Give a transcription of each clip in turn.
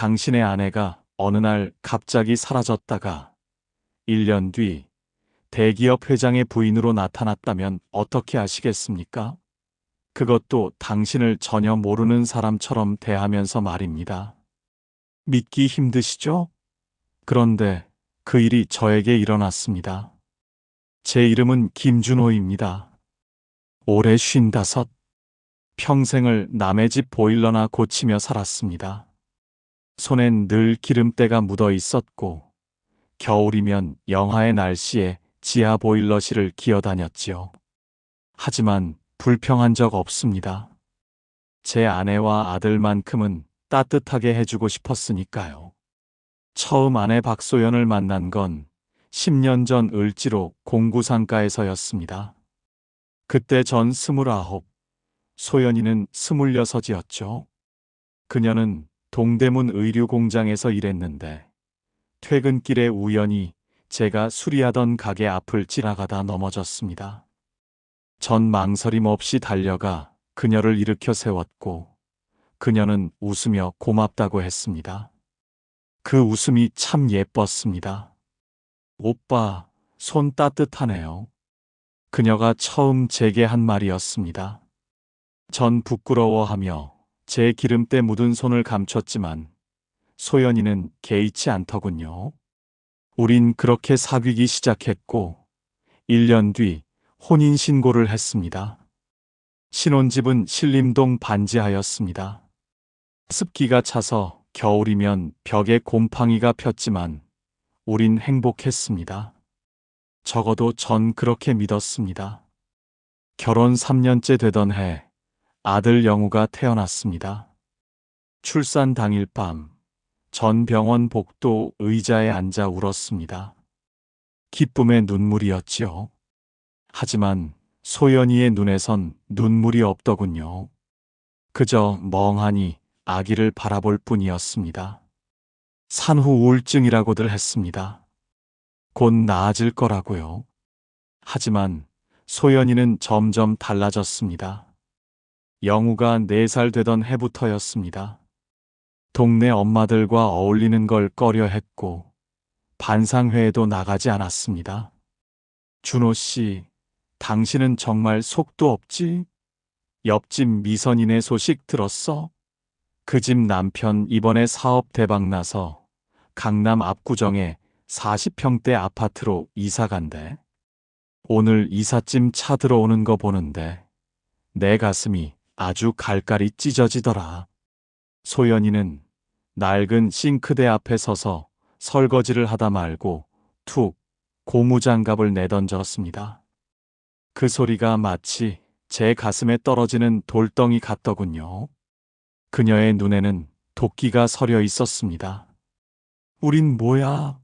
당신의 아내가 어느 날 갑자기 사라졌다가 1년 뒤 대기업 회장의 부인으로 나타났다면 어떻게 하시겠습니까? 그것도 당신을 전혀 모르는 사람처럼 대하면서 말입니다. 믿기 힘드시죠? 그런데 그 일이 저에게 일어났습니다. 제 이름은 김준호입니다. 올해 55. 평생을 남의 집 보일러나 고치며 살았습니다. 손엔 늘 기름때가 묻어 있었고 겨울이면 영하의 날씨에 지하 보일러실을 기어다녔지요. 하지만 불평한 적 없습니다. 제 아내와 아들만큼은 따뜻하게 해주고 싶었으니까요. 처음 아내 박소연을 만난 건 10년 전 을지로 공구상가에서였습니다. 그때 전 29, 소연이는 26이었죠. 그녀는 동대문 의류공장에서 일했는데 퇴근길에 우연히 제가 수리하던 가게 앞을 지나가다 넘어졌습니다. 전 망설임 없이 달려가 그녀를 일으켜 세웠고 그녀는 웃으며 고맙다고 했습니다. 그 웃음이 참 예뻤습니다. 오빠, 손 따뜻하네요. 그녀가 처음 제게 한 말이었습니다. 전 부끄러워하며 제 기름때 묻은 손을 감췄지만 소연이는 개의치 않더군요. 우린 그렇게 사귀기 시작했고 1년 뒤 혼인신고를 했습니다. 신혼집은 신림동 반지하였습니다. 습기가 차서 겨울이면 벽에 곰팡이가 폈지만 우린 행복했습니다. 적어도 전 그렇게 믿었습니다. 결혼 3년째 되던 해 아들 영우가 태어났습니다. 출산 당일 밤 전 병원 복도 의자에 앉아 울었습니다. 기쁨의 눈물이었지요. 하지만 소연이의 눈에선 눈물이 없더군요. 그저 멍하니 아기를 바라볼 뿐이었습니다. 산후 우울증이라고들 했습니다. 곧 나아질 거라고요. 하지만 소연이는 점점 달라졌습니다. 영우가 4살 되던 해부터였습니다. 동네 엄마들과 어울리는 걸 꺼려 했고 반상회에도 나가지 않았습니다. 준호 씨, 당신은 정말 속도 없지? 옆집 미선이네 소식 들었어? 그 집 남편 이번에 사업 대박 나서 강남 압구정에 40평대 아파트로 이사 간대. 오늘 이삿짐 차 들어오는 거 보는데 내 가슴이 아주 갈갈이 찢어지더라. 소연이는 낡은 싱크대 앞에 서서 설거지를 하다 말고 툭 고무장갑을 내던졌습니다. 그 소리가 마치 제 가슴에 떨어지는 돌덩이 같더군요. 그녀의 눈에는 도끼가 서려 있었습니다. 우린 뭐야?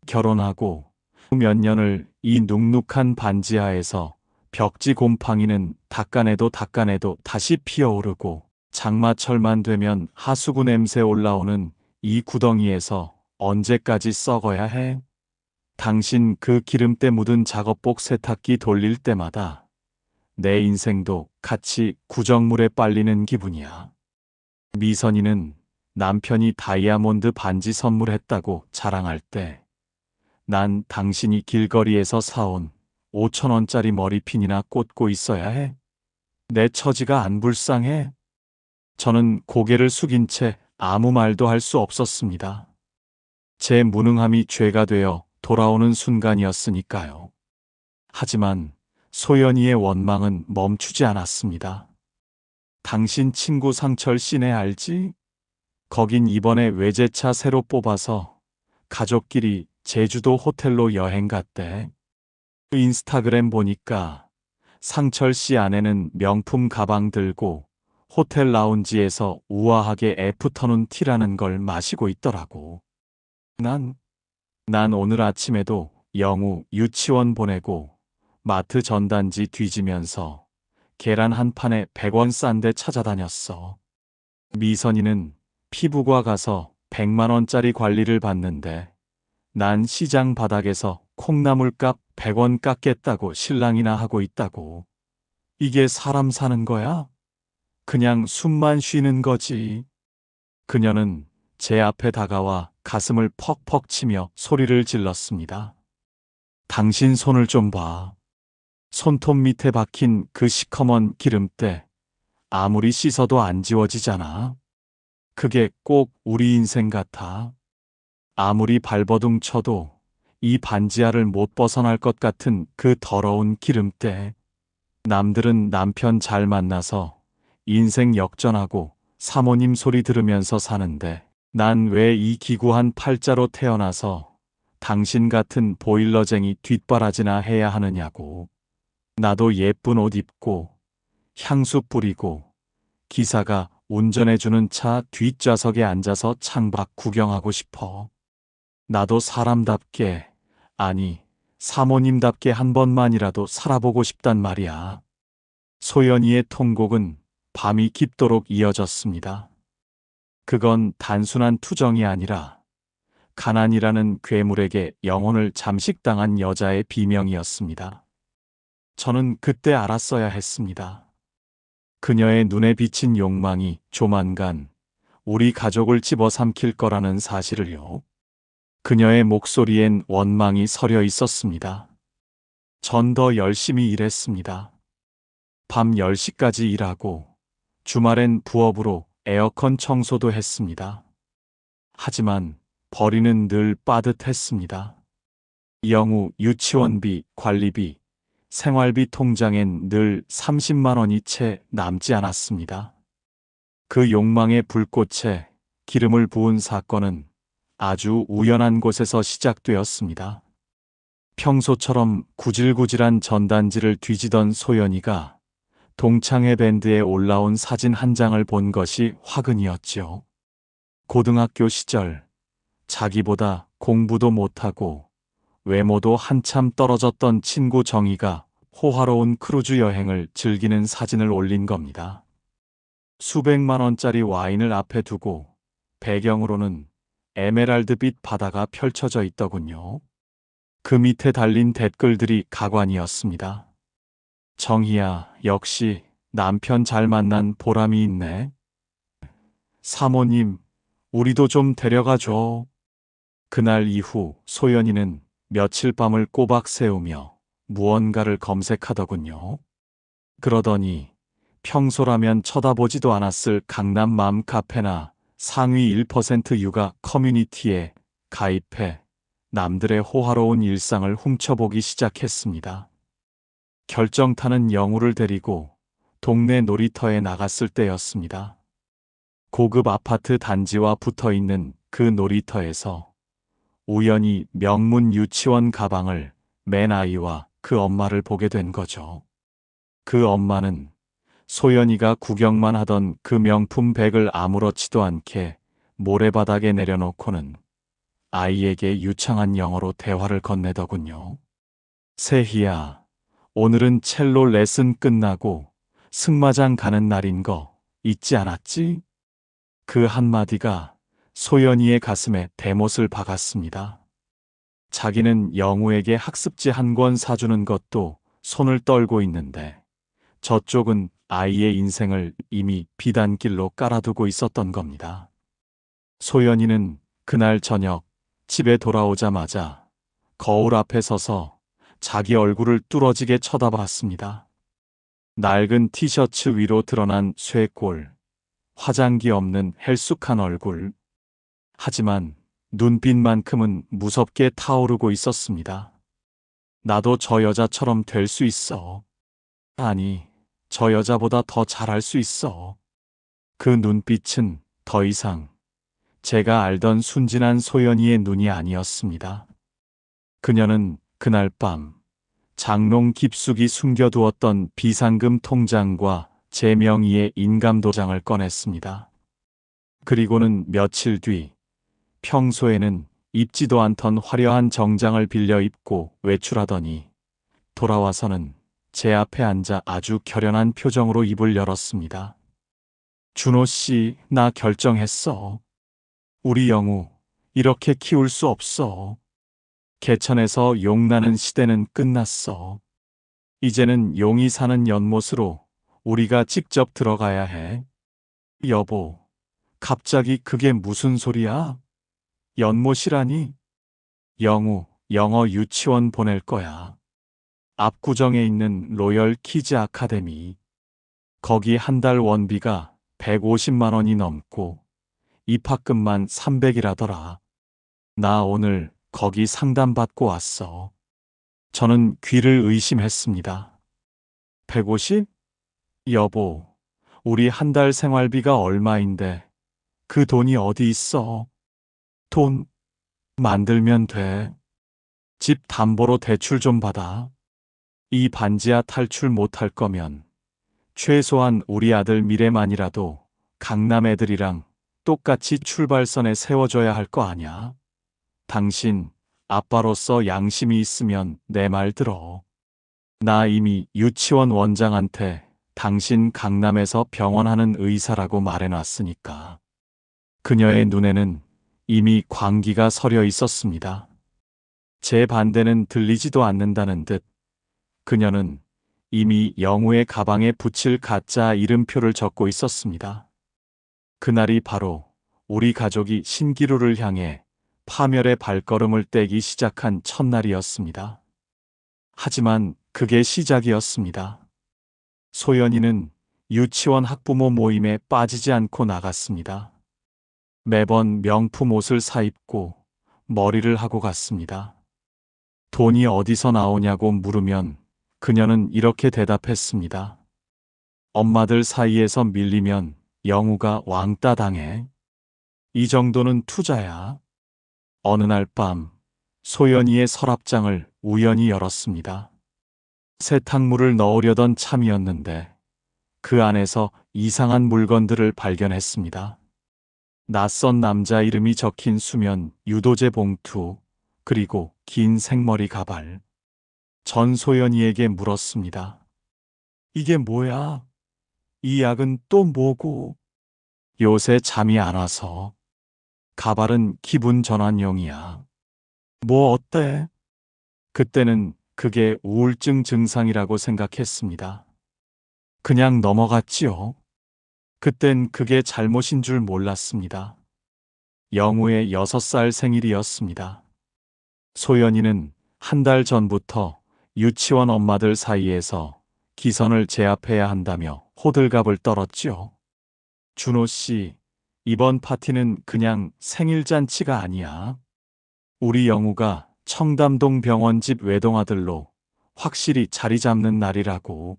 결혼하고 몇 년을 이 눅눅한 반지하에서 벽지 곰팡이는 닦아내도 다시 피어오르고 장마철만 되면 하수구 냄새 올라오는 이 구덩이에서 언제까지 썩어야 해? 당신 그 기름때 묻은 작업복 세탁기 돌릴 때마다 내 인생도 같이 구정물에 빨리는 기분이야. 미선이는 남편이 다이아몬드 반지 선물했다고 자랑할 때 난 당신이 길거리에서 사온 5,000원짜리 머리핀이나 꽂고 있어야 해? 내 처지가 안 불쌍해? 저는 고개를 숙인 채 아무 말도 할 수 없었습니다. 제 무능함이 죄가 되어 돌아오는 순간이었으니까요. 하지만 소연이의 원망은 멈추지 않았습니다. 당신 친구 상철 씨네 알지? 거긴 이번에 외제차 새로 뽑아서 가족끼리 제주도 호텔로 여행 갔대. 인스타그램 보니까 상철 씨 아내는 명품 가방 들고 호텔 라운지에서 우아하게 애프터눈 티라는 걸 마시고 있더라고. 난 오늘 아침에도 영우 유치원 보내고 마트 전단지 뒤지면서 계란 한 판에 100원 싼 데 찾아다녔어. 미선이는 피부과 가서 100만 원짜리 관리를 받는데 난 시장 바닥에서 콩나물값 100원 깎겠다고 실랑이나 하고 있다고. 이게 사람 사는 거야? 그냥 숨만 쉬는 거지. 그녀는 제 앞에 다가와 가슴을 퍽퍽 치며 소리를 질렀습니다. 당신 손을 좀 봐. 손톱 밑에 박힌 그 시커먼 기름때 아무리 씻어도 안 지워지잖아. 그게 꼭 우리 인생 같아. 아무리 발버둥 쳐도 이 반지하를 못 벗어날 것 같은 그 더러운 기름때. 남들은 남편 잘 만나서 인생 역전하고 사모님 소리 들으면서 사는데 난 왜 이 기구한 팔자로 태어나서 당신 같은 보일러쟁이 뒷바라지나 해야 하느냐고. 나도 예쁜 옷 입고 향수 뿌리고 기사가 운전해주는 차 뒷좌석에 앉아서 창밖 구경하고 싶어. 나도 사람답게, 아니, 사모님답게 한 번만이라도 살아보고 싶단 말이야. 소연이의 통곡은 밤이 깊도록 이어졌습니다. 그건 단순한 투정이 아니라 가난이라는 괴물에게 영혼을 잠식당한 여자의 비명이었습니다. 저는 그때 알았어야 했습니다. 그녀의 눈에 비친 욕망이 조만간 우리 가족을 집어삼킬 거라는 사실을요. 그녀의 목소리엔 원망이 서려 있었습니다. 전 더 열심히 일했습니다. 밤 10시까지 일하고 주말엔 부업으로 에어컨 청소도 했습니다. 하지만 벌이는 늘 빠듯했습니다. 영우 유치원비, 관리비, 생활비 통장엔 늘 30만 원이 채 남지 않았습니다. 그 욕망의 불꽃에 기름을 부은 사건은 아주 우연한 곳에서 시작되었습니다. 평소처럼 구질구질한 전단지를 뒤지던 소연이가 동창회 밴드에 올라온 사진 한 장을 본 것이 화근이었지요. 고등학교 시절 자기보다 공부도 못하고 외모도 한참 떨어졌던 친구 정희가 호화로운 크루즈 여행을 즐기는 사진을 올린 겁니다. 수백만 원짜리 와인을 앞에 두고 배경으로는 에메랄드빛 바다가 펼쳐져 있더군요. 그 밑에 달린 댓글들이 가관이었습니다. 정희야, 역시 남편 잘 만난 보람이 있네. 사모님, 우리도 좀 데려가 줘. 그날 이후 소연이는 며칠 밤을 꼬박 새우며 무언가를 검색하더군요. 그러더니 평소라면 쳐다보지도 않았을 강남 맘카페나 상위 1% 육아 커뮤니티에 가입해 남들의 호화로운 일상을 훔쳐보기 시작했습니다. 결정타는 영우를 데리고 동네 놀이터에 나갔을 때였습니다. 고급 아파트 단지와 붙어있는 그 놀이터에서 우연히 명문 유치원 가방을 맨 아이와 그 엄마를 보게 된 거죠. 그 엄마는 소연이가 구경만 하던 그 명품 백을 아무렇지도 않게 모래바닥에 내려놓고는 아이에게 유창한 영어로 대화를 건네더군요. 세희야, 오늘은 첼로 레슨 끝나고 승마장 가는 날인 거 잊지 않았지? 그 한마디가 소연이의 가슴에 대못을 박았습니다. 자기는 영우에게 학습지 한 권 사주는 것도 손을 떨고 있는데 저쪽은 아이의 인생을 이미 비단길로 깔아두고 있었던 겁니다. 소연이는 그날 저녁 집에 돌아오자마자 거울 앞에 서서 자기 얼굴을 뚫어지게 쳐다봤습니다. 낡은 티셔츠 위로 드러난 쇄골, 화장기 없는 헬쑥한 얼굴. 하지만 눈빛만큼은 무섭게 타오르고 있었습니다. 나도 저 여자처럼 될 수 있어. 아니, 저 여자보다 더 잘할 수 있어. 그 눈빛은 더 이상 제가 알던 순진한 소연이의 눈이 아니었습니다. 그녀는 그날 밤 장롱 깊숙이 숨겨두었던 비상금 통장과 제 명의의 인감도장을 꺼냈습니다. 그리고는 며칠 뒤 평소에는 입지도 않던 화려한 정장을 빌려 입고 외출하더니 돌아와서는 제 앞에 앉아 아주 결연한 표정으로 입을 열었습니다. 준호 씨, 나 결정했어. 우리 영우 이렇게 키울 수 없어. 개천에서 용 나는 시대는 끝났어. 이제는 용이 사는 연못으로 우리가 직접 들어가야 해. 여보, 갑자기 그게 무슨 소리야? 연못이라니? 영우, 영어 유치원 보낼 거야. 압구정에 있는 로열 키즈 아카데미. 거기 한 달 원비가 150만 원이 넘고 입학금만 300이라더라. 나 오늘 거기 상담받고 왔어. 저는 귀를 의심했습니다. 150? 여보, 우리 한 달 생활비가 얼마인데 그 돈이 어디 있어? 돈 만들면 돼. 집 담보로 대출 좀 받아. 이 반지하 탈출 못할 거면 최소한 우리 아들 미래만이라도 강남 애들이랑 똑같이 출발선에 세워줘야 할 거 아냐? 당신 아빠로서 양심이 있으면 내 말 들어. 나 이미 유치원 원장한테 당신 강남에서 병원 하는 의사라고 말해놨으니까. 그녀의 눈에는 이미 광기가 서려 있었습니다. 제 반대는 들리지도 않는다는 듯 그녀는 이미 영우의 가방에 붙일 가짜 이름표를 적고 있었습니다. 그날이 바로 우리 가족이 신기루를 향해 파멸의 발걸음을 떼기 시작한 첫날이었습니다. 하지만 그게 시작이었습니다. 소연이는 유치원 학부모 모임에 빠지지 않고 나갔습니다. 매번 명품 옷을 사입고 머리를 하고 갔습니다. 돈이 어디서 나오냐고 물으면 그녀는 이렇게 대답했습니다. 엄마들 사이에서 밀리면 영우가 왕따 당해. 이 정도는 투자야. 어느 날 밤 소연이의 서랍장을 우연히 열었습니다. 세탁물을 넣으려던 참이었는데 그 안에서 이상한 물건들을 발견했습니다. 낯선 남자 이름이 적힌 수면 유도제 봉투, 그리고 긴 생머리 가발. 전 소연이에게 물었습니다. 이게 뭐야? 이 약은 또 뭐고? 요새 잠이 안 와서. 가발은 기분 전환용이야. 뭐 어때? 그때는 그게 우울증 증상이라고 생각했습니다. 그냥 넘어갔지요. 그땐 그게 잘못인 줄 몰랐습니다. 영우의 6살 생일이었습니다. 소연이는 한 달 전부터 유치원 엄마들 사이에서 기선을 제압해야 한다며 호들갑을 떨었지요. 준호 씨, 이번 파티는 그냥 생일잔치가 아니야. 우리 영우가 청담동 병원 집 외동아들로 확실히 자리 잡는 날이라고.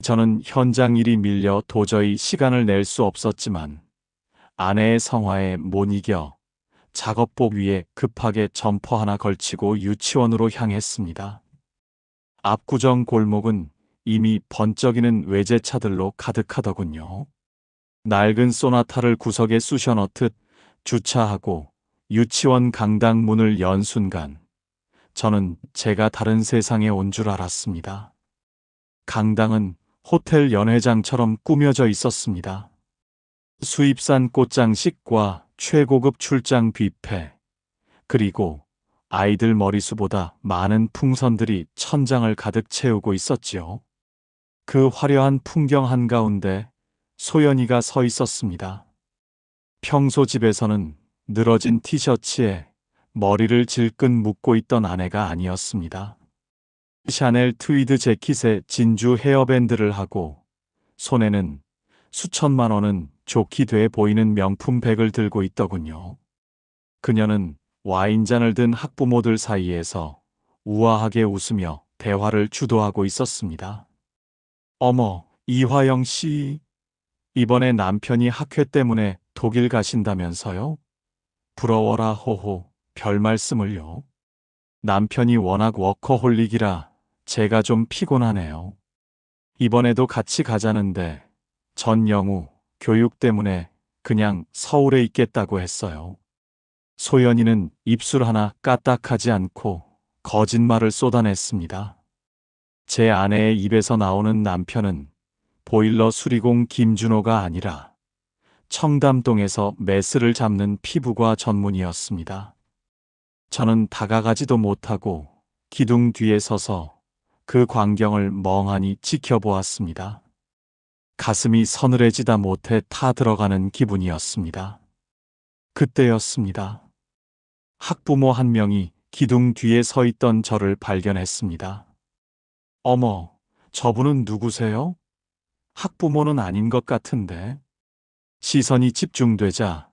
저는 현장 일이 밀려 도저히 시간을 낼 수 없었지만 아내의 성화에 못 이겨 작업복 위에 급하게 점퍼 하나 걸치고 유치원으로 향했습니다. 압구정 골목은 이미 번쩍이는 외제차들로 가득하더군요. 낡은 소나타를 구석에 쑤셔 넣듯 주차하고 유치원 강당 문을 연 순간 저는 제가 다른 세상에 온 줄 알았습니다. 강당은 호텔 연회장처럼 꾸며져 있었습니다. 수입산 꽃장식과 최고급 출장 뷔페, 그리고 아이들 머리수보다 많은 풍선들이 천장을 가득 채우고 있었지요. 그 화려한 풍경 한가운데 소연이가 서 있었습니다. 평소 집에서는 늘어진 티셔츠에 머리를 질끈 묶고 있던 아내가 아니었습니다. 샤넬 트위드 재킷에 진주 헤어밴드를 하고 손에는 수천만 원은 좋게 돼 보이는 명품 백을 들고 있더군요. 그녀는 와인잔을 든 학부모들 사이에서 우아하게 웃으며 대화를 주도하고 있었습니다. 어머, 이화영 씨. 이번에 남편이 학회 때문에 독일 가신다면서요? 부러워라 호호, 별 말씀을요. 남편이 워낙 워커홀릭이라 제가 좀 피곤하네요. 이번에도 같이 가자는데 전 영우 교육 때문에 그냥 서울에 있겠다고 했어요. 소연이는 입술 하나 까딱하지 않고 거짓말을 쏟아냈습니다. 제 아내의 입에서 나오는 남편은 보일러 수리공 김준호가 아니라 청담동에서 메스를 잡는 피부과 전문이었습니다. 저는 다가가지도 못하고 기둥 뒤에 서서 그 광경을 멍하니 지켜보았습니다. 가슴이 서늘해지다 못해 타 들어가는 기분이었습니다. 그때였습니다. 학부모 한 명이 기둥 뒤에 서 있던 저를 발견했습니다. 어머, 저분은 누구세요? 학부모는 아닌 것 같은데. 시선이 집중되자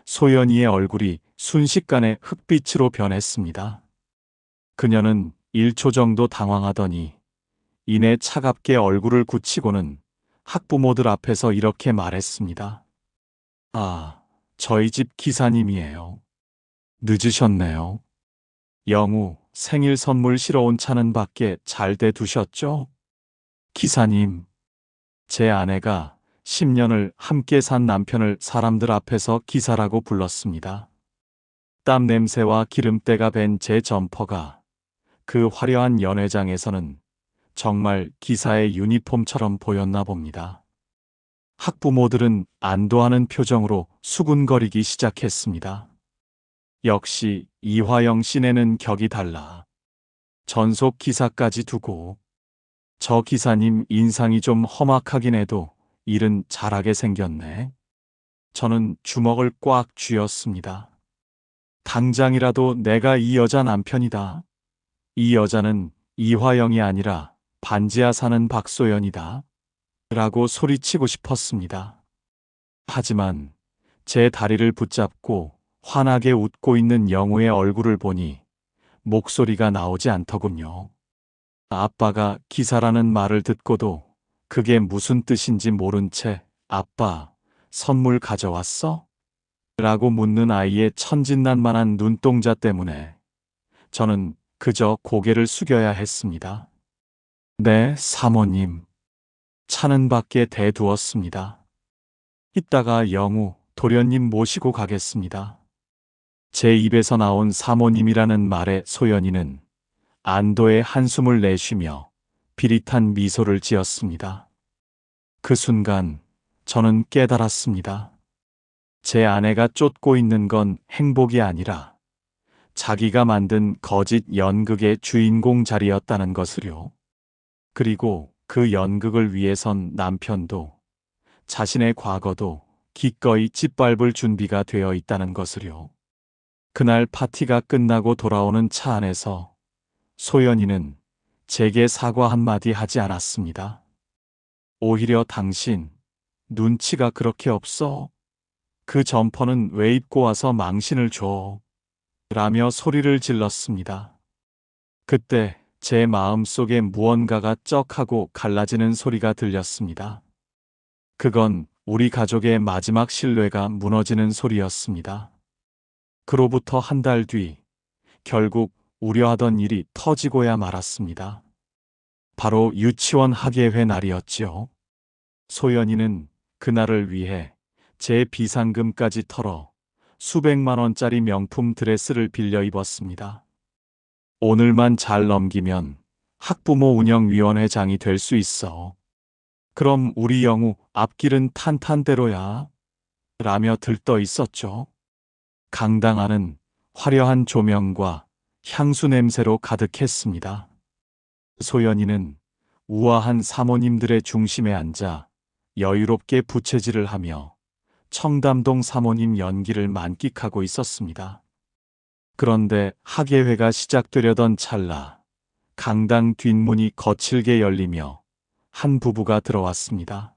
소연이의 얼굴이 순식간에 흑빛으로 변했습니다. 그녀는 1초 정도 당황하더니 이내 차갑게 얼굴을 굳히고는 학부모들 앞에서 이렇게 말했습니다. 아, 저희 집 기사님이에요. 늦으셨네요. 영우, 생일 선물 실어 온 차는 밖에 잘 대두셨죠? 기사님, 제 아내가 10년을 함께 산 남편을 사람들 앞에서 기사라고 불렀습니다. 땀 냄새와 기름때가 밴 제 점퍼가 그 화려한 연회장에서는 정말 기사의 유니폼처럼 보였나 봅니다. 학부모들은 안도하는 표정으로 수군거리기 시작했습니다. 역시 이화영 씨네는 격이 달라. 전속 기사까지 두고. 저 기사님 인상이 좀 험악하긴 해도 일은 잘하게 생겼네. 저는 주먹을 꽉 쥐었습니다. 당장이라도 내가 이 여자 남편이다. 이 여자는 이화영이 아니라 반지하 사는 박소연이다. 라고 소리치고 싶었습니다. 하지만 제 다리를 붙잡고 환하게 웃고 있는 영우의 얼굴을 보니 목소리가 나오지 않더군요. 아빠가 기사라는 말을 듣고도 그게 무슨 뜻인지 모른 채 아빠, 선물 가져왔어? 라고 묻는 아이의 천진난만한 눈동자 때문에 저는 그저 고개를 숙여야 했습니다. 네, 사모님. 차는 밖에 대두었습니다. 이따가 영우, 도련님 모시고 가겠습니다. 제 입에서 나온 사모님이라는 말에 소연이는 안도의 한숨을 내쉬며 비릿한 미소를 지었습니다. 그 순간 저는 깨달았습니다. 제 아내가 쫓고 있는 건 행복이 아니라 자기가 만든 거짓 연극의 주인공 자리였다는 것을요. 그리고 그 연극을 위해선 남편도 자신의 과거도 기꺼이 짓밟을 준비가 되어 있다는 것을요. 그날 파티가 끝나고 돌아오는 차 안에서 소연이는 제게 사과 한마디 하지 않았습니다. 오히려 당신, 눈치가 그렇게 없어? 그 점퍼는 왜 입고 와서 망신을 줘? 라며 소리를 질렀습니다. 그때 제 마음속에 무언가가 쩍하고 갈라지는 소리가 들렸습니다. 그건 우리 가족의 마지막 신뢰가 무너지는 소리였습니다. 그로부터 한 달 뒤, 결국 우려하던 일이 터지고야 말았습니다. 바로 유치원 학예회 날이었지요. 소연이는 그날을 위해 제 비상금까지 털어 수백만 원짜리 명품 드레스를 빌려 입었습니다. 오늘만 잘 넘기면 학부모 운영위원회장이 될 수 있어. 그럼 우리 영우 앞길은 탄탄대로야. 라며 들떠 있었죠. 강당안은 화려한 조명과 향수 냄새로 가득했습니다. 소연이는 우아한 사모님들의 중심에 앉아 여유롭게 부채질을 하며 청담동 사모님 연기를 만끽하고 있었습니다. 그런데 학예회가 시작되려던 찰나 강당 뒷문이 거칠게 열리며 한 부부가 들어왔습니다.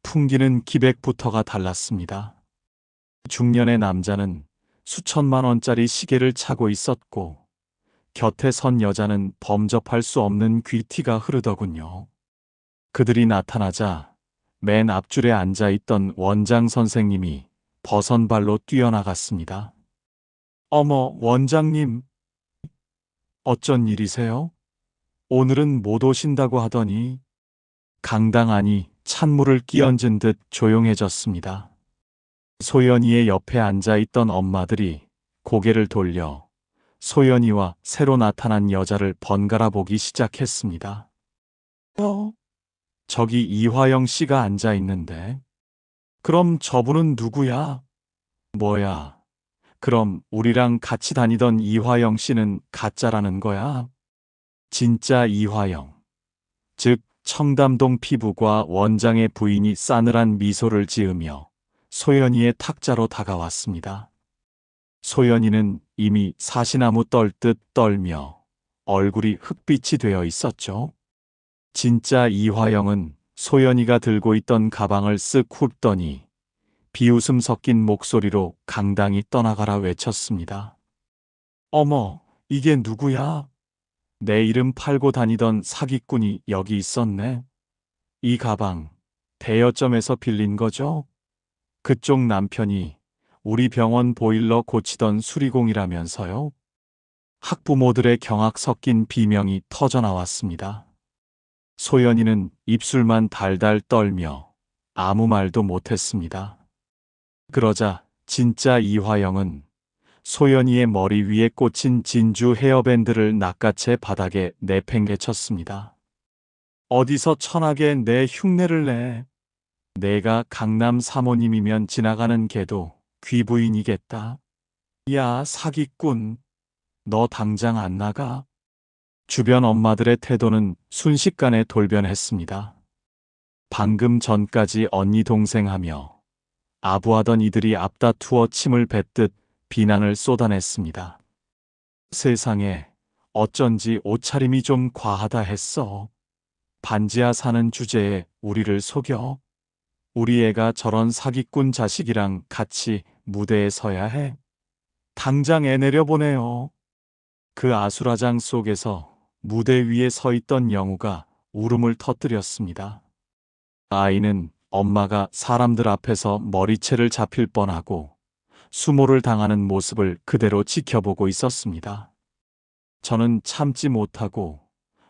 풍기는 기백부터가 달랐습니다. 중년의 남자는 수천만 원짜리 시계를 차고 있었고 곁에 선 여자는 범접할 수 없는 귀티가 흐르더군요. 그들이 나타나자 맨 앞줄에 앉아있던 원장 선생님이 버선발로 뛰어나갔습니다. 어머, 원장님. 어쩐 일이세요? 오늘은 못 오신다고 하더니. 강당 안이 찬물을 끼얹은 듯 조용해졌습니다. 소연이의 옆에 앉아있던 엄마들이 고개를 돌려 소연이와 새로 나타난 여자를 번갈아 보기 시작했습니다. 저기 이화영 씨가 앉아있는데. 그럼 저분은 누구야? 뭐야? 그럼 우리랑 같이 다니던 이화영 씨는 가짜라는 거야? 진짜 이화영, 즉 청담동 피부과 원장의 부인이 싸늘한 미소를 지으며 소연이의 탁자로 다가왔습니다. 소연이는 이미 사시나무 떨듯 떨며 얼굴이 흑빛이 되어 있었죠. 진짜 이화영은 소연이가 들고 있던 가방을 쓱 훑더니 비웃음 섞인 목소리로 강당이 떠나가라 외쳤습니다. 어머, 이게 누구야? 내 이름 팔고 다니던 사기꾼이 여기 있었네. 이 가방 대여점에서 빌린 거죠? 그쪽 남편이 우리 병원 보일러 고치던 수리공이라면서요? 학부모들의 경악 섞인 비명이 터져나왔습니다. 소연이는 입술만 달달 떨며 아무 말도 못했습니다. 그러자 진짜 이화영은 소연이의 머리 위에 꽂힌 진주 헤어밴드를 낚아채 바닥에 내팽개쳤습니다. 어디서 천하게 내 흉내를 내. 내가 강남 사모님이면 지나가는 개도 귀부인이겠다. 야, 사기꾼. 너 당장 안 나가? 주변 엄마들의 태도는 순식간에 돌변했습니다. 방금 전까지 언니 동생 하며 아부하던 이들이 앞다투어 침을 뱉듯 비난을 쏟아냈습니다. 세상에 어쩐지 옷차림이 좀 과하다 했어. 반지하 사는 주제에 우리를 속여? 우리 애가 저런 사기꾼 자식이랑 같이 무대에 서야 해? 당장 애 내려보내요. 그 아수라장 속에서 무대 위에 서 있던 영우가 울음을 터뜨렸습니다. 아이는 엄마가 사람들 앞에서 머리채를 잡힐 뻔하고 수모를 당하는 모습을 그대로 지켜보고 있었습니다. 저는 참지 못하고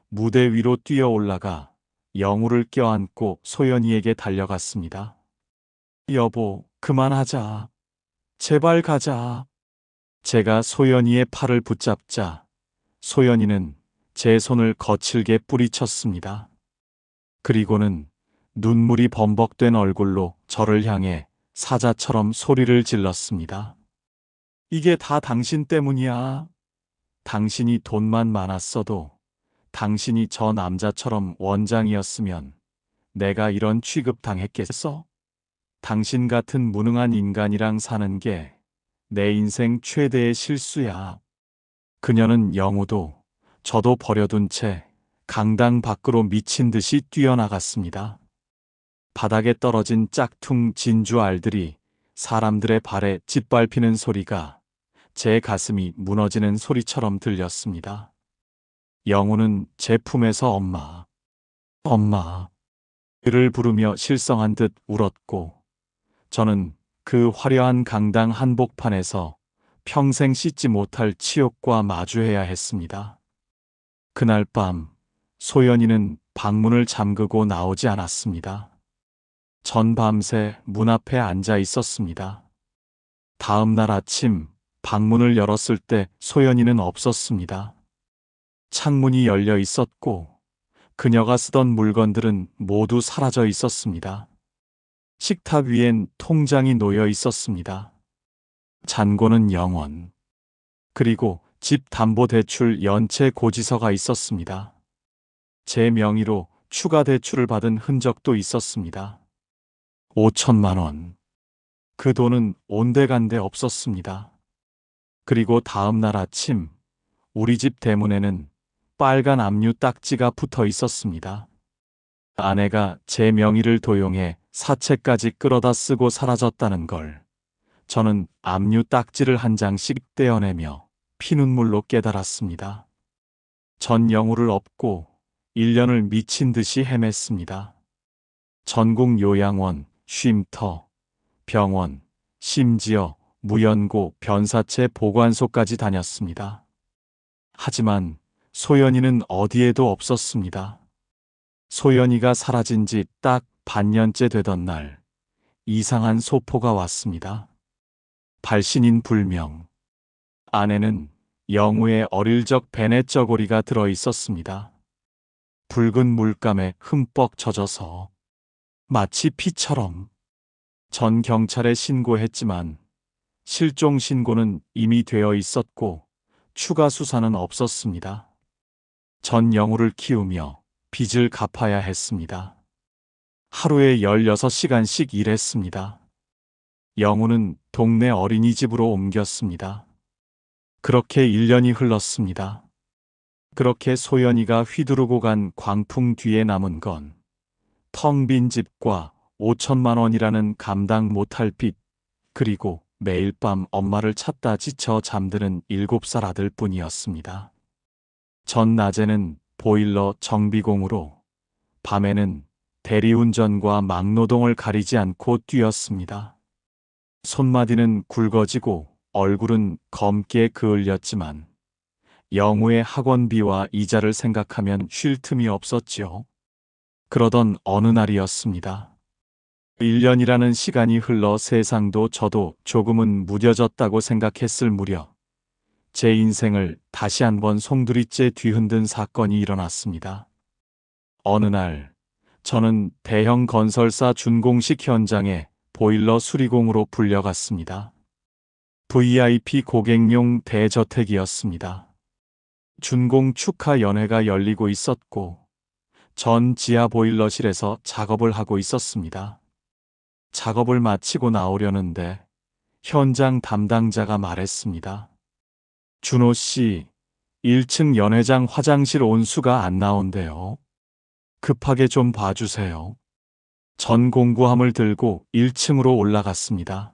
무대 위로 뛰어 올라가 영우를 껴안고 소연이에게 달려갔습니다. 여보, 그만하자. 제발 가자. 제가 소연이의 팔을 붙잡자 소연이는 제 손을 거칠게 뿌리쳤습니다. 그리고는 눈물이 범벅된 얼굴로 저를 향해 사자처럼 소리를 질렀습니다. 이게 다 당신 때문이야. 당신이 돈만 많았어도, 당신이 저 남자처럼 원장이었으면 내가 이런 취급 당했겠어? 당신 같은 무능한 인간이랑 사는 게 내 인생 최대의 실수야. 그녀는 영우도 저도 버려둔 채 강당 밖으로 미친 듯이 뛰어나갔습니다. 바닥에 떨어진 짝퉁 진주 알들이 사람들의 발에 짓밟히는 소리가 제 가슴이 무너지는 소리처럼 들렸습니다. 영우는 제 품에서 엄마, 엄마, 를 부르며 실성한 듯 울었고, 저는 그 화려한 강당 한복판에서 평생 씻지 못할 치욕과 마주해야 했습니다. 그날 밤 소연이는 방문을 잠그고 나오지 않았습니다. 전 밤새 문 앞에 앉아 있었습니다. 다음 날 아침 방문을 열었을 때 소연이는 없었습니다. 창문이 열려 있었고 그녀가 쓰던 물건들은 모두 사라져 있었습니다. 식탁 위엔 통장이 놓여 있었습니다. 잔고는 0원. 그리고 집 담보대출 연체 고지서가 있었습니다. 제 명의로 추가 대출을 받은 흔적도 있었습니다. 5천만 원. 그 돈은 온데간데 없었습니다. 그리고 다음 날 아침 우리 집 대문에는 빨간 압류 딱지가 붙어 있었습니다. 아내가 제 명의를 도용해 사채까지 끌어다 쓰고 사라졌다는 걸 저는 압류 딱지를 한 장씩 떼어내며 피눈물로 깨달았습니다. 전 영우를 업고 1년을 미친 듯이 헤맸습니다. 전국 요양원, 쉼터, 병원, 심지어 무연고, 변사체 보관소까지 다녔습니다. 하지만 소연이는 어디에도 없었습니다. 소연이가 사라진 지 딱 반년째 되던 날, 이상한 소포가 왔습니다. 발신인 불명. 안에는 영우의 어릴 적 베넷 저고리가 들어 있었습니다. 붉은 물감에 흠뻑 젖어서 마치 피처럼. 전 경찰에 신고했지만 실종 신고는 이미 되어 있었고 추가 수사는 없었습니다. 전 영우를 키우며 빚을 갚아야 했습니다. 하루에 16시간씩 일했습니다. 영우는 동네 어린이집으로 옮겼습니다. 그렇게 1년이 흘렀습니다. 그렇게 소연이가 휘두르고 간 광풍 뒤에 남은 건 텅 빈 집과 5천만 원이라는 감당 못할 빚, 그리고 매일 밤 엄마를 찾다 지쳐 잠드는 7살 아들뿐이었습니다. 전낮에는 보일러 정비공으로, 밤에는 대리운전과 막노동을 가리지 않고 뛰었습니다. 손마디는 굵어지고 얼굴은 검게 그을렸지만 영우의 학원비와 이자를 생각하면 쉴 틈이 없었지요. 그러던 어느 날이었습니다. 1년이라는 시간이 흘러 세상도 저도 조금은 무뎌졌다고 생각했을 무렵 제 인생을 다시 한번 송두리째 뒤흔든 사건이 일어났습니다. 어느 날 저는 대형 건설사 준공식 현장에 보일러 수리공으로 불려갔습니다. VIP 고객용 대저택이었습니다. 준공 축하 연회가 열리고 있었고 전 지하 보일러실에서 작업을 하고 있었습니다. 작업을 마치고 나오려는데 현장 담당자가 말했습니다. 준호 씨, 1층 연회장 화장실 온수가 안 나온대요. 급하게 좀 봐주세요. 전 공구함을 들고 1층으로 올라갔습니다.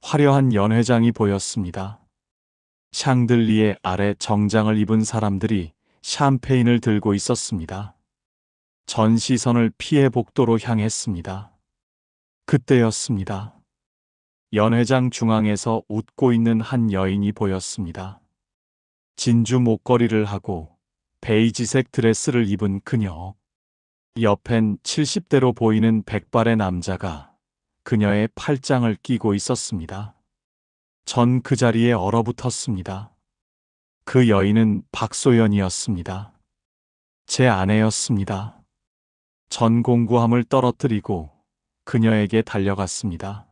화려한 연회장이 보였습니다. 샹들리에 아래 정장을 입은 사람들이 샴페인을 들고 있었습니다. 전 시선을 피해 복도로 향했습니다. 그때였습니다. 연회장 중앙에서 웃고 있는 한 여인이 보였습니다. 진주 목걸이를 하고 베이지색 드레스를 입은 그녀. 옆엔 70대로 보이는 백발의 남자가 그녀의 팔짱을 끼고 있었습니다. 전 그 자리에 얼어붙었습니다. 그 여인은 박소연이었습니다. 제 아내였습니다. 전 공구함을 떨어뜨리고 그녀에게 달려갔습니다.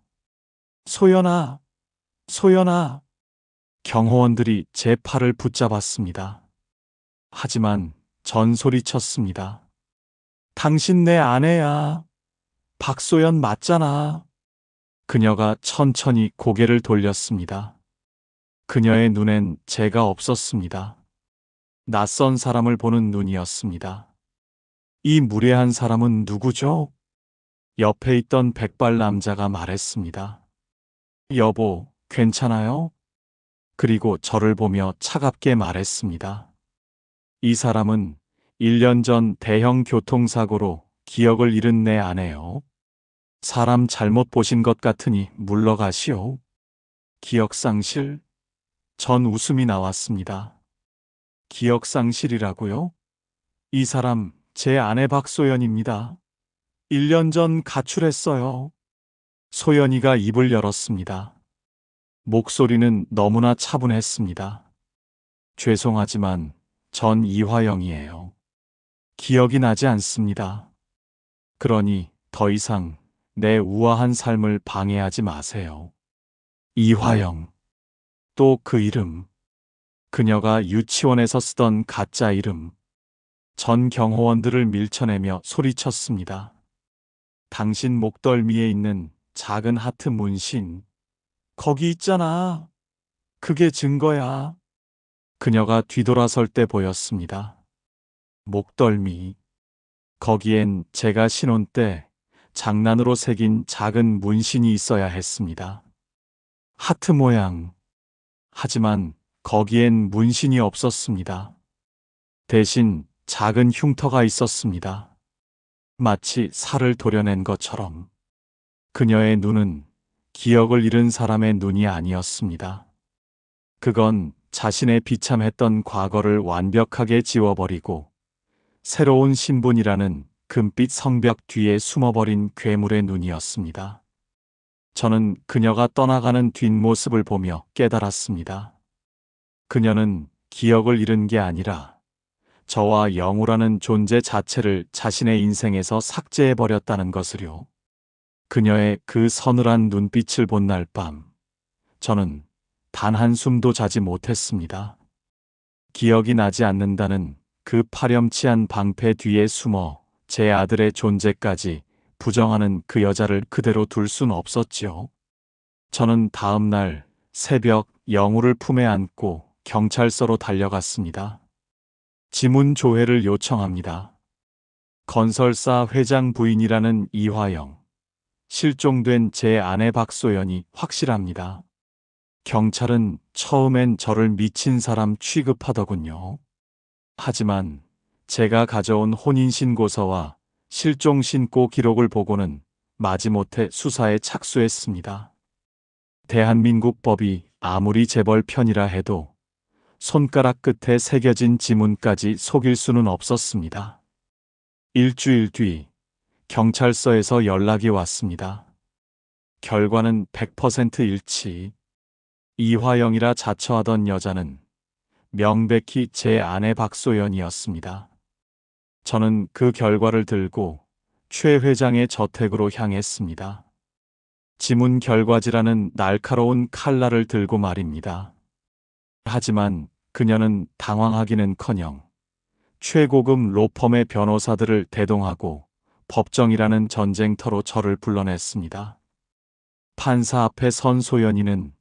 소연아, 소연아. 경호원들이 제 팔을 붙잡았습니다. 하지만 전 소리쳤습니다. 당신 내 아내야. 박소연 맞잖아. 그녀가 천천히 고개를 돌렸습니다. 그녀의 눈엔 제가 없었습니다. 낯선 사람을 보는 눈이었습니다. 이 무례한 사람은 누구죠? 옆에 있던 백발 남자가 말했습니다. 여보, 괜찮아요? 그리고 저를 보며 차갑게 말했습니다. 이 사람은 1년 전 대형 교통사고로 기억을 잃은 내 아내요. 사람 잘못 보신 것 같으니 물러가시오. 기억상실? 전 웃음이 나왔습니다. 기억상실이라고요? 이 사람 제 아내 박소연입니다. 1년 전 가출했어요. 소연이가 입을 열었습니다. 목소리는 너무나 차분했습니다. 죄송하지만 전 이화영이에요. 기억이 나지 않습니다. 그러니 더 이상 내 우아한 삶을 방해하지 마세요. 이화영. 또 그 이름. 그녀가 유치원에서 쓰던 가짜 이름. 전 경호원들을 밀쳐내며 소리쳤습니다. 당신 목덜미에 있는 작은 하트 문신. 거기 있잖아. 그게 증거야. 그녀가 뒤돌아설 때 보였습니다. 목덜미. 거기엔 제가 신혼 때 장난으로 새긴 작은 문신이 있어야 했습니다. 하트 모양. 하지만 거기엔 문신이 없었습니다. 대신 작은 흉터가 있었습니다. 마치 살을 도려낸 것처럼. 그녀의 눈은 기억을 잃은 사람의 눈이 아니었습니다. 그건 자신의 비참했던 과거를 완벽하게 지워버리고 새로운 신분이라는 금빛 성벽 뒤에 숨어버린 괴물의 눈이었습니다. 저는 그녀가 떠나가는 뒷모습을 보며 깨달았습니다. 그녀는 기억을 잃은 게 아니라 저와 영우라는 존재 자체를 자신의 인생에서 삭제해버렸다는 것을요. 그녀의 그 서늘한 눈빛을 본 날 밤, 저는 단 한숨도 자지 못했습니다. 기억이 나지 않는다는 그 파렴치한 방패 뒤에 숨어 제 아들의 존재까지 부정하는 그 여자를 그대로 둘 순 없었지요. 저는 다음 날 새벽 영우를 품에 안고 경찰서로 달려갔습니다. 지문 조회를 요청합니다. 건설사 회장 부인이라는 이화영, 실종된 제 아내 박소연이 확실합니다. 경찰은 처음엔 저를 미친 사람 취급하더군요. 하지만 제가 가져온 혼인신고서와 실종신고 기록을 보고는 마지못해 수사에 착수했습니다. 대한민국 법이 아무리 재벌 편이라 해도 손가락 끝에 새겨진 지문까지 속일 수는 없었습니다. 일주일 뒤 경찰서에서 연락이 왔습니다. 결과는 100% 일치. 이화영이라 자처하던 여자는 명백히 제 아내 박소연이었습니다. 저는 그 결과를 들고 최 회장의 저택으로 향했습니다. 지문 결과지라는 날카로운 칼날을 들고 말입니다. 하지만 그녀는 당황하기는커녕 최고급 로펌의 변호사들을 대동하고 법정이라는 전쟁터로 저를 불러냈습니다. 판사 앞에 선 소연이는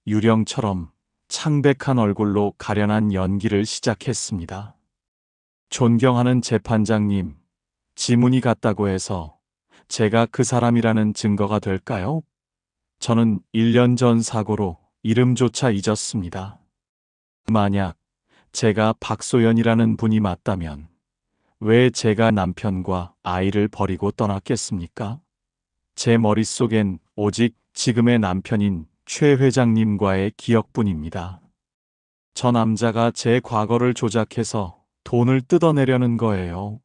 유령처럼 창백한 얼굴로 가련한 연기를 시작했습니다. 존경하는 재판장님, 지문이 같다고 해서 제가 그 사람이라는 증거가 될까요? 저는 1년 전 사고로 이름조차 잊었습니다. 만약 제가 박소연이라는 분이 맞다면 왜 제가 남편과 아이를 버리고 떠났겠습니까? 제 머릿속엔 오직 지금의 남편인 최 회장님과의 기억뿐입니다. 저 남자가 제 과거를 조작해서 돈을 뜯어내려는 거예요.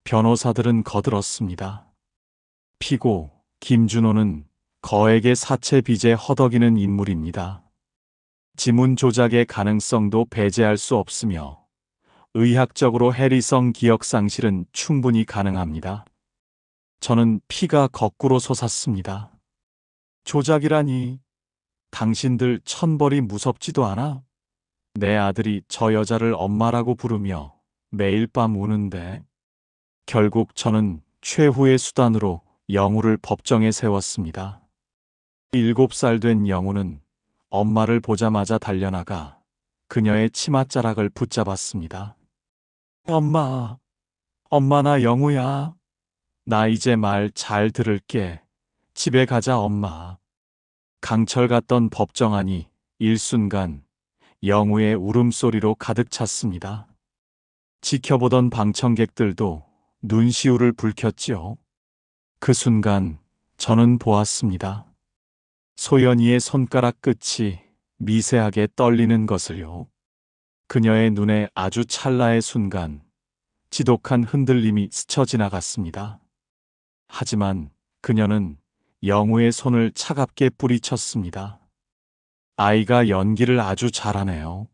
변호사들은 거들었습니다. 피고 김준호는 거액의 사채 빚에 허덕이는 인물입니다. 지문 조작의 가능성도 배제할 수 없으며 의학적으로 해리성 기억 상실은 충분히 가능합니다. 저는 피가 거꾸로 솟았습니다. 조작이라니, 당신들 천벌이 무섭지도 않아? 내 아들이 저 여자를 엄마라고 부르며 매일 밤 우는데. 결국 저는 최후의 수단으로 영우를 법정에 세웠습니다. 7살 된 영우는 엄마를 보자마자 달려나가 그녀의 치맛자락을 붙잡았습니다. 엄마, 엄마 나 영우야. 나 이제 말 잘 들을게. 집에 가자 엄마. 강철 같던 법정 안이 일순간 영우의 울음소리로 가득 찼습니다. 지켜보던 방청객들도 눈시울을 붉혔지요. 그 순간 저는 보았습니다. 소연이의 손가락 끝이 미세하게 떨리는 것을요. 그녀의 눈에 아주 찰나의 순간 지독한 흔들림이 스쳐 지나갔습니다. 하지만 그녀는 영우의 손을 차갑게 뿌리쳤습니다. 아이가 연기를 아주 잘하네요.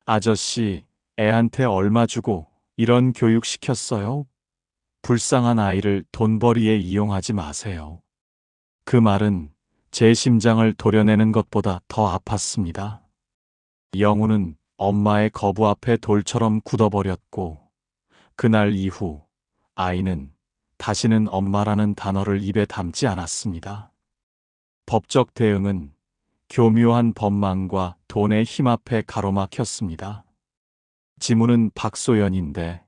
아저씨, 애한테 얼마 주고 이런 교육 시켰어요? 불쌍한 아이를 돈벌이에 이용하지 마세요. 그 말은 제 심장을 도려내는 것보다 더 아팠습니다. 영우는 엄마의 거부 앞에 돌처럼 굳어버렸고, 그날 이후 아이는 다시는 엄마라는 단어를 입에 담지 않았습니다. 법적 대응은 교묘한 법망과 돈의 힘 앞에 가로막혔습니다. 지문은 박소연인데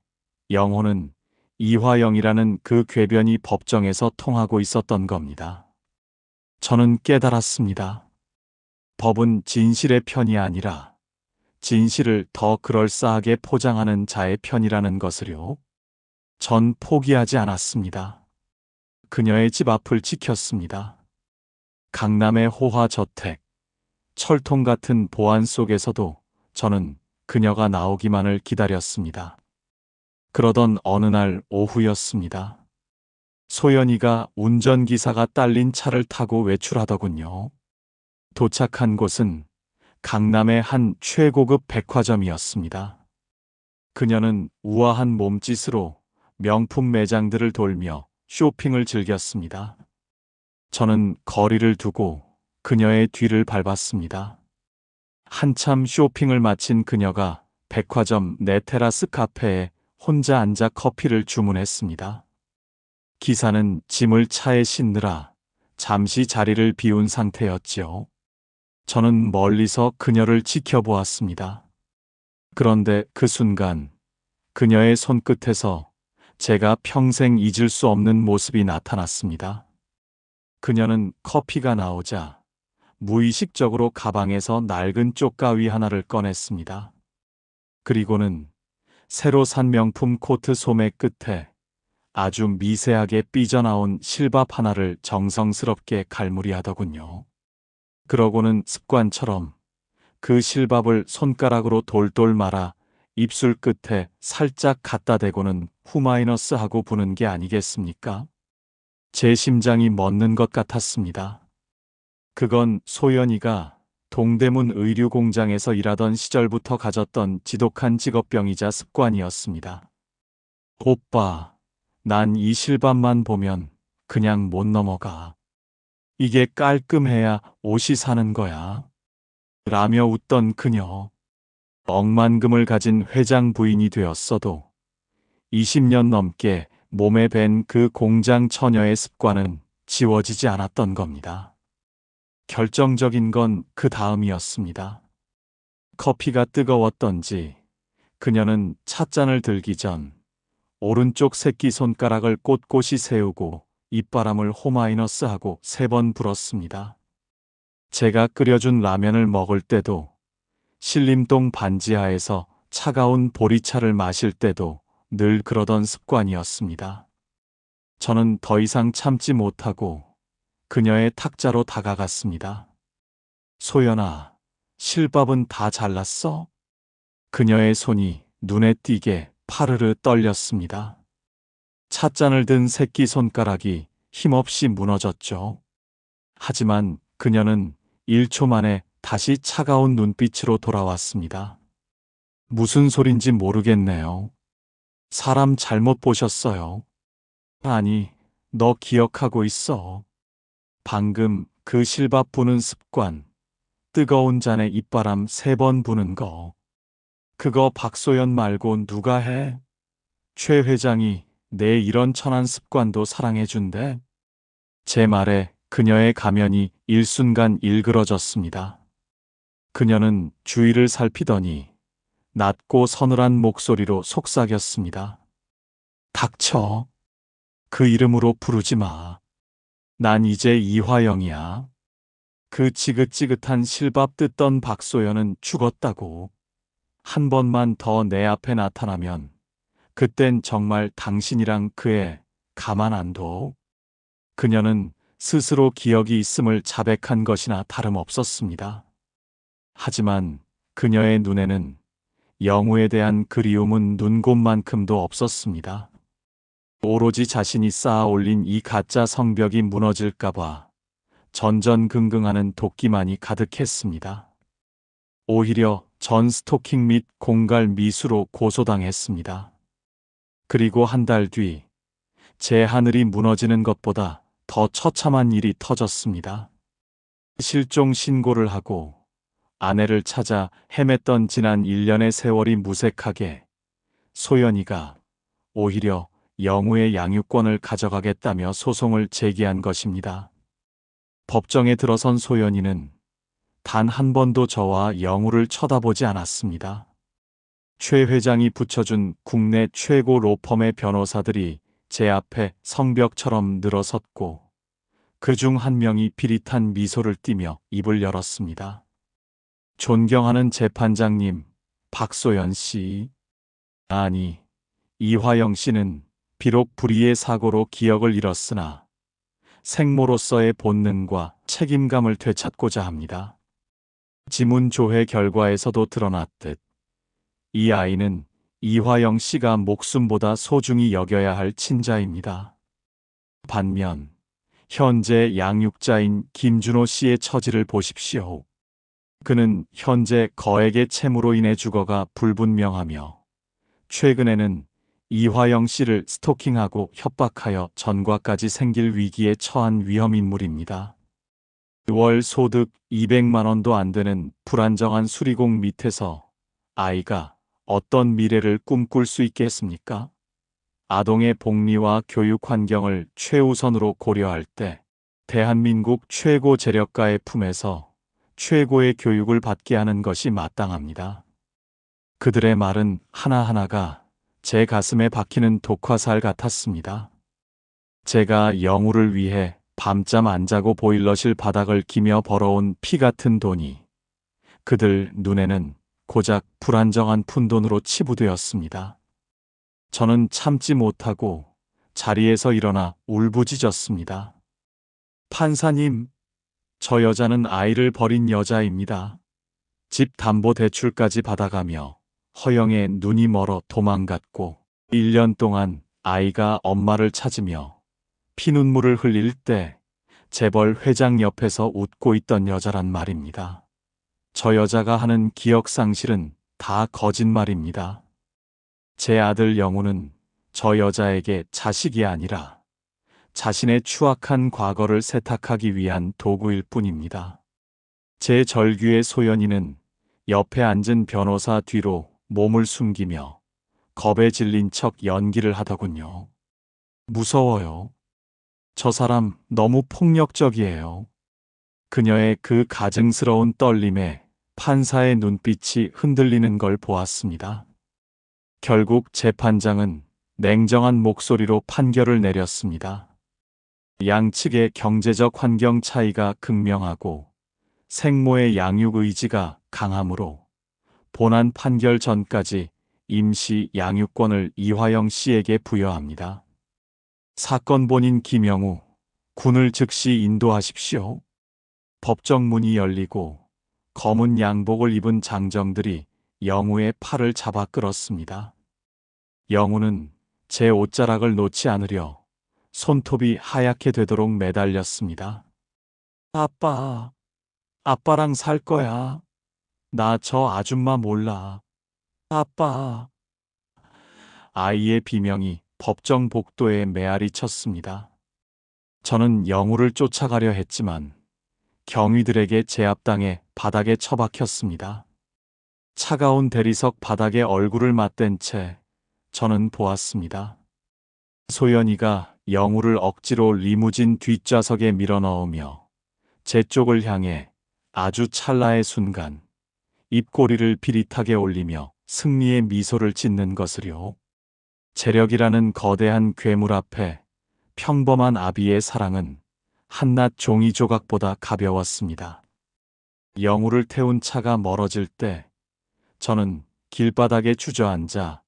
영호는 이화영이라는 그 궤변이 법정에서 통하고 있었던 겁니다. 저는 깨달았습니다. 법은 진실의 편이 아니라 진실을 더 그럴싸하게 포장하는 자의 편이라는 것을요. 전 포기하지 않았습니다. 그녀의 집 앞을 지켰습니다. 강남의 호화 저택, 철통 같은 보안 속에서도 저는 그녀가 나오기만을 기다렸습니다. 그러던 어느 날 오후였습니다. 소연이가 운전기사가 딸린 차를 타고 외출하더군요. 도착한 곳은 강남의 한 최고급 백화점이었습니다. 그녀는 우아한 몸짓으로 명품 매장들을 돌며 쇼핑을 즐겼습니다. 저는 거리를 두고 그녀의 뒤를 밟았습니다. 한참 쇼핑을 마친 그녀가 백화점 내 테라스 카페에 혼자 앉아 커피를 주문했습니다. 기사는 짐을 차에 싣느라 잠시 자리를 비운 상태였지요. 저는 멀리서 그녀를 지켜보았습니다. 그런데 그 순간 그녀의 손끝에서 제가 평생 잊을 수 없는 모습이 나타났습니다. 그녀는 커피가 나오자 무의식적으로 가방에서 낡은 쪽가위 하나를 꺼냈습니다. 그리고는 새로 산 명품 코트 소매 끝에 아주 미세하게 삐져나온 실밥 하나를 정성스럽게 갈무리하더군요. 그러고는 습관처럼 그 실밥을 손가락으로 돌돌 말아 입술 끝에 살짝 갖다 대고는 후마이너스 하고 부는 게 아니겠습니까? 제 심장이 멎는 것 같았습니다. 그건 소연이가 동대문 의류 공장에서 일하던 시절부터 가졌던 지독한 직업병이자 습관이었습니다. 오빠, 난 이 실밥만 보면 그냥 못 넘어가. 이게 깔끔해야 옷이 사는 거야. 라며 웃던 그녀. 억만금을 가진 회장 부인이 되었어도 20년 넘게 몸에 밴 그 공장 처녀의 습관은 지워지지 않았던 겁니다. 결정적인 건 그 다음이었습니다. 커피가 뜨거웠던지 그녀는 찻잔을 들기 전 오른쪽 새끼손가락을 꼿꼿이 세우고 입바람을 호마이너스하고 3번 불었습니다. 제가 끓여준 라면을 먹을 때도 신림동 반지하에서 차가운 보리차를 마실 때도 늘 그러던 습관이었습니다. 저는 더 이상 참지 못하고 그녀의 탁자로 다가갔습니다. 소연아, 실밥은 다 잘랐어? 그녀의 손이 눈에 띄게 파르르 떨렸습니다. 찻잔을 든 새끼손가락이 힘없이 무너졌죠. 하지만 그녀는 1초 만에 다시 차가운 눈빛으로 돌아왔습니다. 무슨 소린지 모르겠네요. 사람 잘못 보셨어요. 아니, 너 기억하고 있어. 방금 그 실밥 부는 습관, 뜨거운 잔에 입바람 3번 부는 거. 그거 박소연 말고 누가 해? 최 회장이 내 이런 천한 습관도 사랑해준대. 제 말에 그녀의 가면이 일순간 일그러졌습니다. 그녀는 주위를 살피더니 낮고 서늘한 목소리로 속삭였습니다. 닥쳐. 그 이름으로 부르지 마. 난 이제 이화영이야. 그 지긋지긋한 실밥 뜯던 박소연은 죽었다고. 한 번만 더 내 앞에 나타나면 그땐 정말 당신이랑 그 애 가만 안 둬. 그녀는 스스로 기억이 있음을 자백한 것이나 다름없었습니다. 하지만 그녀의 눈에는 영우에 대한 그리움은 눈곱만큼도 없었습니다. 오로지 자신이 쌓아 올린 이 가짜 성벽이 무너질까봐 전전긍긍하는 도끼만이 가득했습니다. 오히려 전 스토킹 및 공갈 미수로 고소당했습니다. 그리고 한 달 뒤, 제 하늘이 무너지는 것보다 더 처참한 일이 터졌습니다. 실종 신고를 하고 아내를 찾아 헤맸던 지난 1년의 세월이 무색하게 소연이가 오히려 영우의 양육권을 가져가겠다며 소송을 제기한 것입니다. 법정에 들어선 소연이는 단 한 번도 저와 영우를 쳐다보지 않았습니다. 최 회장이 붙여준 국내 최고 로펌의 변호사들이 제 앞에 성벽처럼 늘어섰고 그중 한 명이 비릿한 미소를 띠며 입을 열었습니다. 존경하는 재판장님, 박소연 씨. 아니, 이화영 씨는 비록 불의의 사고로 기억을 잃었으나 생모로서의 본능과 책임감을 되찾고자 합니다. 지문 조회 결과에서도 드러났듯 이 아이는 이화영 씨가 목숨보다 소중히 여겨야 할 친자입니다. 반면 현재 양육자인 김준호 씨의 처지를 보십시오. 그는 현재 거액의 채무로 인해 주거가 불분명하며 최근에는 이화영 씨를 스토킹하고 협박하여 전과까지 생길 위기에 처한 위험인물입니다. 월 소득 200만 원도 안 되는 불안정한 수리공 밑에서 아이가 어떤 미래를 꿈꿀 수 있겠습니까? 아동의 복리와 교육 환경을 최우선으로 고려할 때 대한민국 최고 재력가의 품에서 최고의 교육을 받게 하는 것이 마땅합니다. 그들의 말은 하나하나가 제 가슴에 박히는 독화살 같았습니다. 제가 영우를 위해 밤잠 안 자고 보일러실 바닥을 기며 벌어온 피 같은 돈이 그들 눈에는 고작 불안정한 푼돈으로 치부되었습니다. 저는 참지 못하고 자리에서 일어나 울부짖었습니다. 판사님, 저 여자는 아이를 버린 여자입니다. 집 담보 대출까지 받아가며 허영에 눈이 멀어 도망갔고 1년 동안 아이가 엄마를 찾으며 피눈물을 흘릴 때 재벌 회장 옆에서 웃고 있던 여자란 말입니다. 저 여자가 하는 기억 상실은 다 거짓말입니다. 제 아들 영우는 저 여자에게 자식이 아니라 자신의 추악한 과거를 세탁하기 위한 도구일 뿐입니다. 제 절규의 소연이는 옆에 앉은 변호사 뒤로 몸을 숨기며 겁에 질린 척 연기를 하더군요. 무서워요. 저 사람 너무 폭력적이에요. 그녀의 그 가증스러운 떨림에 판사의 눈빛이 흔들리는 걸 보았습니다. 결국 재판장은 냉정한 목소리로 판결을 내렸습니다. 양측의 경제적 환경 차이가 극명하고 생모의 양육 의지가 강하므로 본안 판결 전까지 임시 양육권을 이화영 씨에게 부여합니다. 사건 본인 김영우, 군을 즉시 인도하십시오. 법정 문이 열리고 검은 양복을 입은 장정들이 영우의 팔을 잡아 끌었습니다. 영우는 제 옷자락을 놓지 않으려 손톱이 하얗게 되도록 매달렸습니다. 아빠, 아빠랑 살 거야. 나 저 아줌마 몰라. 아빠. 아이의 비명이 법정 복도에 메아리 쳤습니다. 저는 영우를 쫓아가려 했지만 경위들에게 제압당해 바닥에 처박혔습니다. 차가운 대리석 바닥에 얼굴을 맞댄 채 저는 보았습니다. 소연이가 영우를 억지로 리무진 뒷좌석에 밀어넣으며 제 쪽을 향해 아주 찰나의 순간 입꼬리를 비릿하게 올리며 승리의 미소를 짓는 것을요. 재력이라는 거대한 괴물 앞에 평범한 아비의 사랑은 한낱 종이 조각보다 가벼웠습니다. 영우를 태운 차가 멀어질 때 저는 길바닥에 주저앉아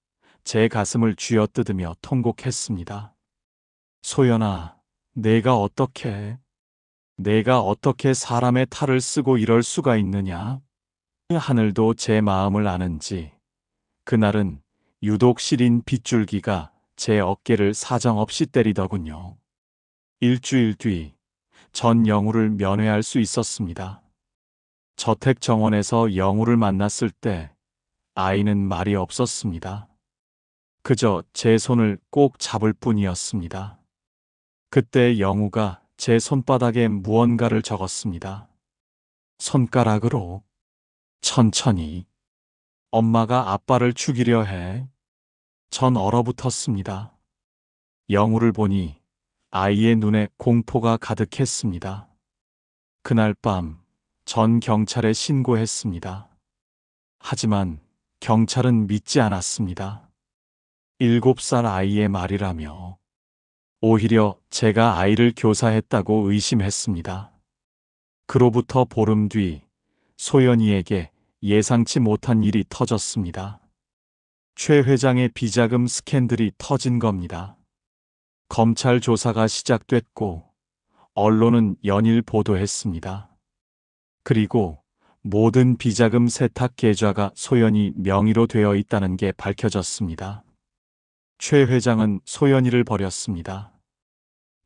제 가슴을 쥐어뜯으며 통곡했습니다. 소연아, 내가 어떻게 사람의 탈을 쓰고 이럴 수가 있느냐? 하늘도 제 마음을 아는지 그날은 유독 시린 빗줄기가 제 어깨를 사정없이 때리더군요. 일주일 뒤 전 영우를 면회할 수 있었습니다. 저택 정원에서 영우를 만났을 때 아이는 말이 없었습니다. 그저 제 손을 꼭 잡을 뿐이었습니다. 그때 영우가 제 손바닥에 무언가를 적었습니다. 손가락으로 천천히. 엄마가 아빠를 죽이려 해. 전 얼어붙었습니다. 영우를 보니 아이의 눈에 공포가 가득했습니다. 그날 밤 전 경찰에 신고했습니다. 하지만 경찰은 믿지 않았습니다. 7살 아이의 말이라며 오히려 제가 아이를 교사했다고 의심했습니다. 그로부터 보름 뒤 소연이에게 예상치 못한 일이 터졌습니다. 최 회장의 비자금 스캔들이 터진 겁니다. 검찰 조사가 시작됐고 언론은 연일 보도했습니다. 그리고 모든 비자금 세탁 계좌가 소연이 명의로 되어 있다는 게 밝혀졌습니다. 최 회장은 소연이를 버렸습니다.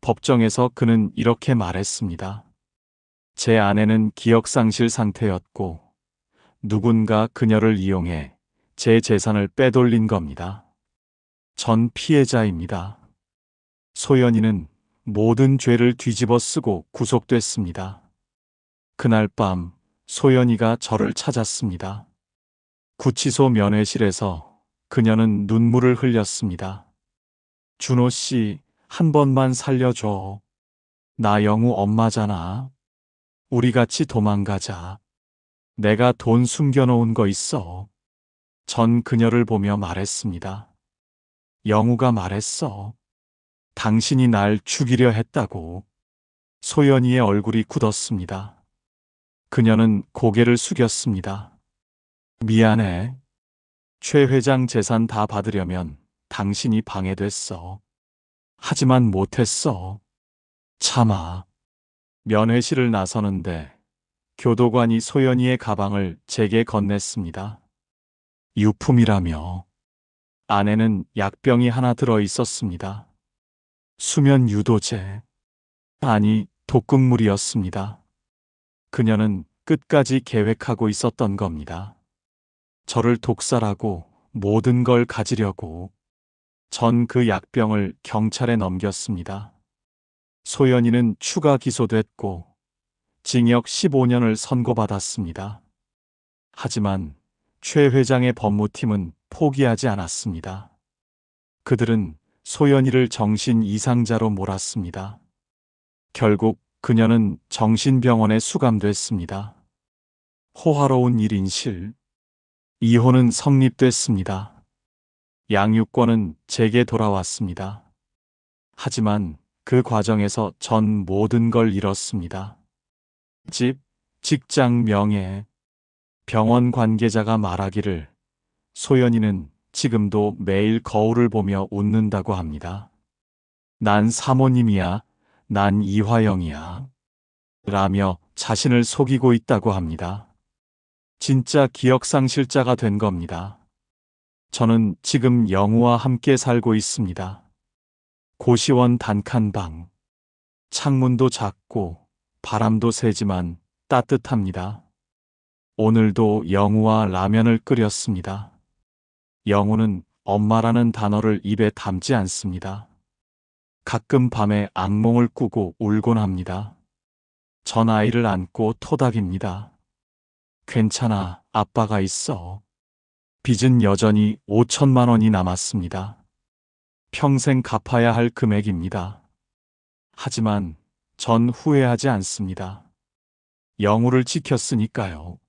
법정에서 그는 이렇게 말했습니다. 제 아내는 기억상실 상태였고 누군가 그녀를 이용해 제 재산을 빼돌린 겁니다. 전 피해자입니다. 소연이는 모든 죄를 뒤집어 쓰고 구속됐습니다. 그날 밤 소연이가 저를 찾았습니다. 구치소 면회실에서 그녀는 눈물을 흘렸습니다. 준호 씨, 한 번만 살려줘. 나 영우 엄마잖아. 우리 같이 도망가자. 내가 돈 숨겨놓은 거 있어. 전 그녀를 보며 말했습니다. 영우가 말했어. 당신이 날 죽이려 했다고. 소연이의 얼굴이 굳었습니다. 그녀는 고개를 숙였습니다. 미안해. 최 회장 재산 다 받으려면 당신이 방해됐어. 하지만 못했어. 참아. 면회실을 나서는데 교도관이 소연이의 가방을 제게 건넸습니다. 유품이라며. 안에는 약병이 하나 들어 있었습니다. 수면 유도제. 아니, 독극물이었습니다. 그녀는 끝까지 계획하고 있었던 겁니다. 저를 독살하고 모든 걸 가지려고. 전 그 약병을 경찰에 넘겼습니다. 소연이는 추가 기소됐고 징역 15년을 선고받았습니다. 하지만 최 회장의 법무팀은 포기하지 않았습니다. 그들은 소연이를 정신 이상자로 몰았습니다. 결국 그녀는 정신병원에 수감됐습니다. 호화로운 일인실. 이혼은 성립됐습니다. 양육권은 제게 돌아왔습니다. 하지만 그 과정에서 전 모든 걸 잃었습니다. 집, 직장, 명예. 병원 관계자가 말하기를 소연이는 지금도 매일 거울을 보며 웃는다고 합니다. 난 사모님이야. 난 이화영이야. 라며 자신을 속이고 있다고 합니다. 진짜 기억상실자가 된 겁니다. 저는 지금 영우와 함께 살고 있습니다. 고시원 단칸방. 창문도 작고 바람도 세지만 따뜻합니다. 오늘도 영우와 라면을 끓였습니다. 영우는 엄마라는 단어를 입에 담지 않습니다. 가끔 밤에 악몽을 꾸고 울곤 합니다. 전 아이를 안고 토닥입니다. 괜찮아, 아빠가 있어. 빚은 여전히 5천만 원이 남았습니다. 평생 갚아야 할 금액입니다. 하지만 전 후회하지 않습니다. 영우를 지켰으니까요.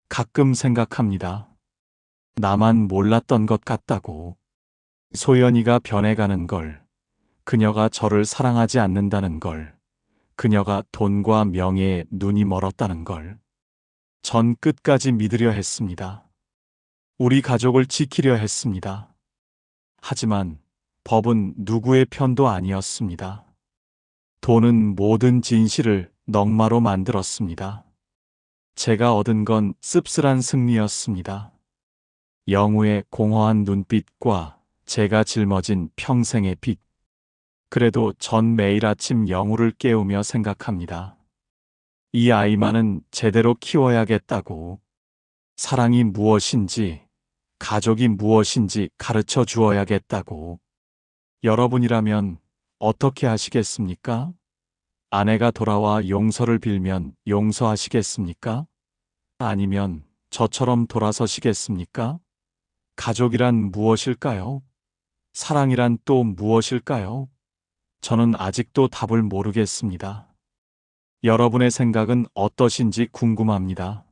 가끔 생각합니다. 나만 몰랐던 것 같다고. 소연이가 변해가는 걸, 그녀가 저를 사랑하지 않는다는 걸, 그녀가 돈과 명예에 눈이 멀었다는 걸. 전 끝까지 믿으려 했습니다. 우리 가족을 지키려 했습니다. 하지만 법은 누구의 편도 아니었습니다. 돈은 모든 진실을 넉마로 만들었습니다. 제가 얻은 건 씁쓸한 승리였습니다. 영우의 공허한 눈빛과 제가 짊어진 평생의 빚. 그래도 전 매일 아침 영우를 깨우며 생각합니다. 이 아이만은 제대로 키워야겠다고. 사랑이 무엇인지, 가족이 무엇인지 가르쳐 주어야겠다고. 여러분이라면 어떻게 하시겠습니까? 아내가 돌아와 용서를 빌면 용서하시겠습니까? 아니면 저처럼 돌아서시겠습니까? 가족이란 무엇일까요? 사랑이란 또 무엇일까요? 저는 아직도 답을 모르겠습니다. 여러분의 생각은 어떠신지 궁금합니다.